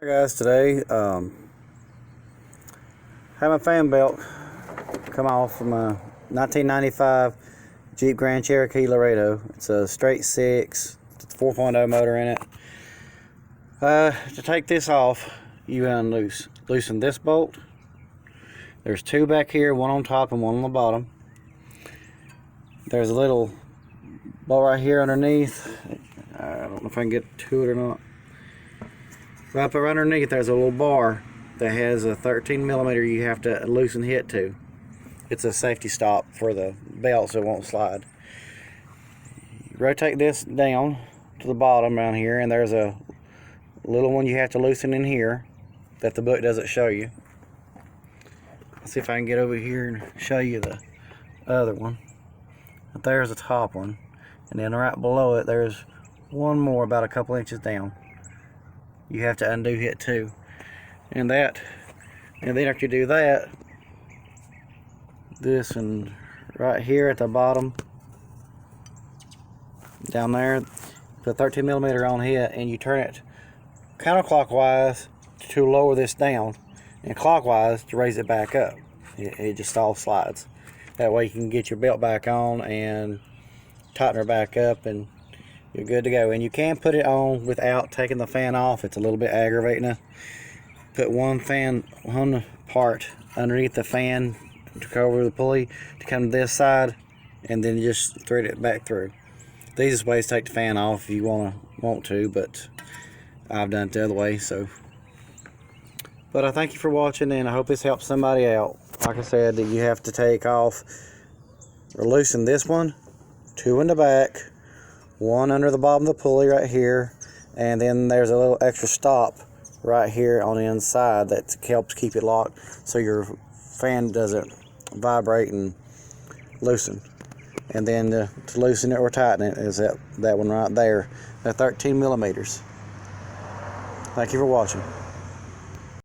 Hey guys, today had my fan belt come off from a 1995 Jeep Grand Cherokee Laredo. It's a straight six, it's a 4.0 motor in it. To take this off, you loosen this bolt. There's two back here, one on top and one on the bottom. There's a little bolt right here underneath. I don't know if I can get to it or not. Right up underneath there's a little bar that has a 13mm you have to loosen hit to. It's a safety stop for the belt so it won't slide. You rotate this down to the bottom around here, and there's a little one you have to loosen in here that the book doesn't show you. Let's see if I can get over here and show you the other one. But there's the top one, and then right below it there's one more about a couple inches down. You have to undo hit too, and then after you do that, this and right here at the bottom down there, put 13mm on hit, and you turn it counterclockwise to lower this down, and clockwise to raise it back up. It just all slides. That way you can get your belt back on and tighten her back up, and you're good to go. And you can put it on without taking the fan off. It's a little bit aggravating. Put one part underneath the fan to cover the pulley to come to this side, and then you just thread it back through. The easiest way is to take the fan off if you want to, but I've done it the other way. But I thank you for watching, and I hope this helps somebody out. Like I said, that you have to take off or loosen this one, two in the back, one under the bottom of the pulley right here, and then there's a little extra stop right here on the inside that helps keep it locked so your fan doesn't vibrate and loosen. And then to loosen it or tighten it is that one right there, the 13mm. Thank you for watching.